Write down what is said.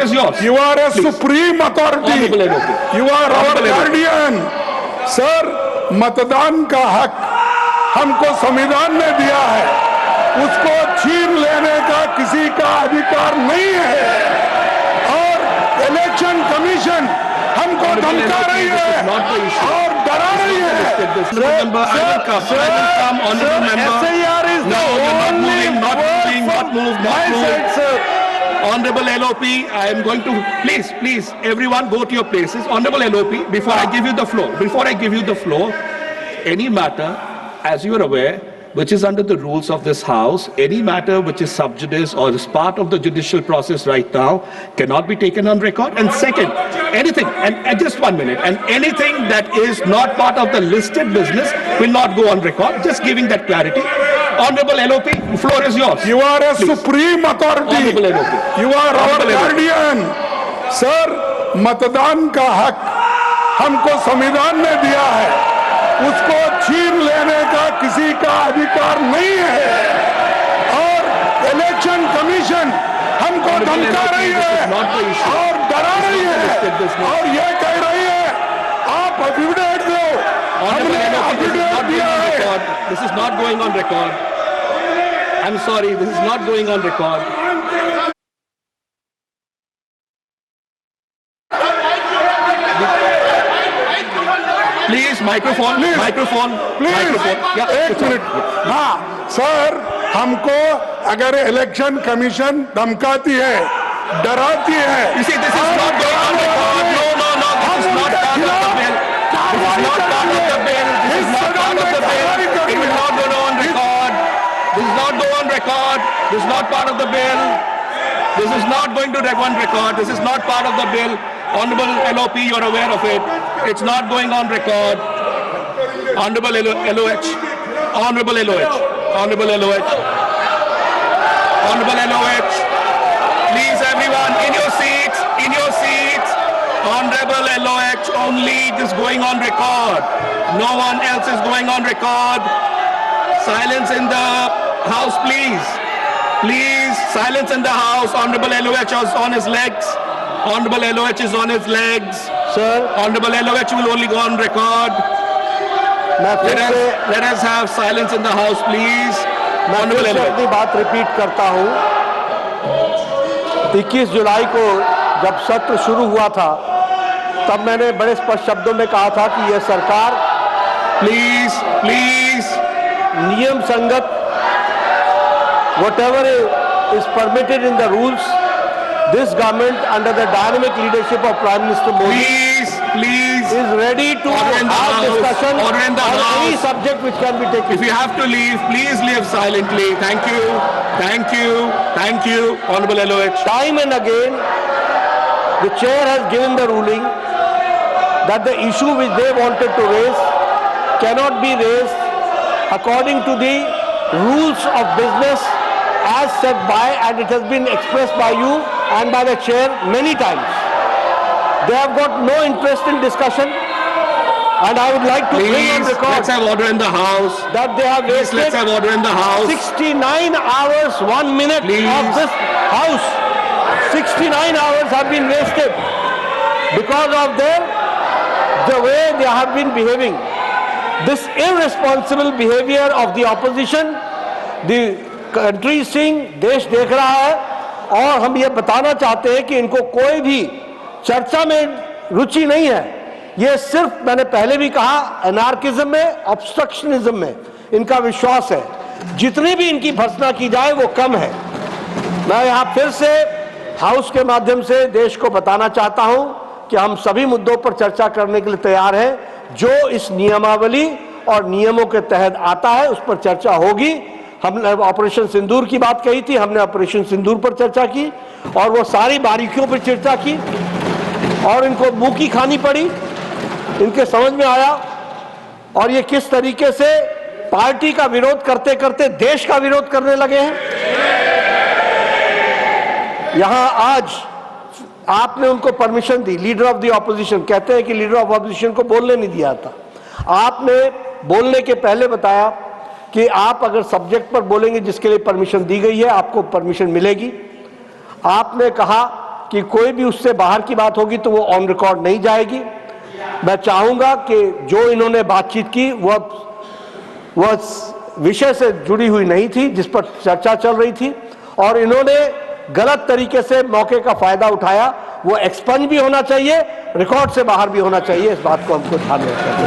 is yours. You are a supreme authority. Honorable LOP. You are our Honorable LOP. guardian. Sir, मतदान का हक हमको संविधान ने दिया है, उसको छीन लेने का किसी का अधिकार नहीं है। और इलेक्शन कमीशन हमको धमका रही है और डरा रही है। Honorable LOP, I am going to, please, everyone go to your places. Honorable LOP, before I give you the floor, any matter, as you are aware, which is under the rules of this House, any matter which is sub judice or is part of the judicial process right now cannot be taken on record. And second, anything, and just 1 minute, and anything that is not part of the listed business will not go on record. Just giving that clarity. Honorable LOP, the floor is yours. You are a supreme authority. Honorable LOP. You are our Honorable LOP. guardian. Sir, मतदान का हक हमको संविधान ने दिया है, उसको छीन लेने का किसी का अधिकार नहीं है। और इलेक्शन कमीशन हमको धमका रही है और डरा रही है और ये कह रही है आप एफिडेविट दो। हमने एफिडेविट दिया है। This is not going on record. I'm sorry, this is not going on record. Please, microphone. Yeah, एक मिनट। हाँ सर, हमको अगर इलेक्शन कमीशन धमकाती है, डराती है, you see, this is not going on record. No, this is not part of the bill. This is not part of the bill. This is not part of the bill. It will not go on record. This is not go on record. This is not part of the bill. This is not going to go on record. This is not part of the bill. Honorable LOP, you're aware of it. It's not going on record. Honorable LOH. Honorable LOH. Honorable LOH. Honorable LOH. Please, everyone, in your seats. In your seats. Honorable LOH, only this going on record. No one else is going on record. Silence in the House, please. Please, silence in the House. Honorable LOH is on his legs. Honorable LOH is on his legs. Sir, Honorable LOH will only go on record. Let us have silence in the House, please. मैं Honorable फिर से LOH. अपनी बात repeat करता हूं। 21 जुलाई को जब सत्र शुरू हुआ था, तब मैंने बड़े स्पष्ट शब्दों में कहा था कि यह सरकार Please. नियम संगत whatever is permitted in the rules, this government under the dynamic leadership of Prime Minister Modi Please. is ready to Order in the have House. discussion Order in the on any House. subject which can be taken. If you have to leave, please leave silently. Thank you. Honorable LOH. Time and again, the chair has given the ruling that the issue which they wanted to raise cannot be raised according to the rules of business as set by, and it has been expressed by you and by the chair many times. They have got no interest in discussion, and I would like to bring on Please, record let's have order in the House. that they have Please, let's wasted have order in the House. 69 hours, 1 minute Please. of this House. 69 hours have been wasted because of the way they have been behaving. This irresponsible behavior of the opposition, the country is seeing, देश देख रहा है, और हम ये बताना चाहते हैं कि इनको कोई भी चर्चा में रुचि नहीं है। ये सिर्फ, मैंने पहले भी कहा, एनार्किज्म में, ऑब्स्ट्रक्शनिज्म में इनका विश्वास है। जितनी भी इनकी भर्त्सना की जाए वो कम है। मैं यहाँ फिर से हाउस के माध्यम से देश को बताना चाहता हूं कि हम सभी मुद्दों पर चर्चा करने के लिए तैयार हैं। जो इस नियमावली और नियमों के तहत आता है उस पर चर्चा होगी। हमने ऑपरेशन सिंदूर की बात कही थी, हमने ऑपरेशन सिंदूर पर चर्चा की और वो सारी बारीकियों पर चर्चा की और इनको मुंह की खानी पड़ी, इनके समझ में आया। और ये किस तरीके से पार्टी का विरोध करते करते देश का विरोध करने लगे हैं। यहां आज आपने उनको permission the, leader of the opposition, कहते हैं कि लीडर ऑफ ऑपोजिशन को बोलने नहीं दिया था। आपने बोलने के पहले बताया कि आप अगर सब्जेक्ट पर बोलेंगे जिसके लिए परमिशन दी गई है आपको परमिशन मिलेगी। आपने कहा कि कोई भी उससे बाहर की बात होगी तो वो ऑन रिकॉर्ड नहीं जाएगी। मैं चाहूंगा कि जो इन्होंने बातचीत की वह विषय से जुड़ी हुई नहीं थी जिस पर चर्चा चल रही थी, और इन्होंने गलत तरीके से मौके का फायदा उठाया। वो एक्सपंज भी होना चाहिए, रिकॉर्ड से बाहर भी होना चाहिए। इस बात को हमको ध्यान में रखना चाहिए।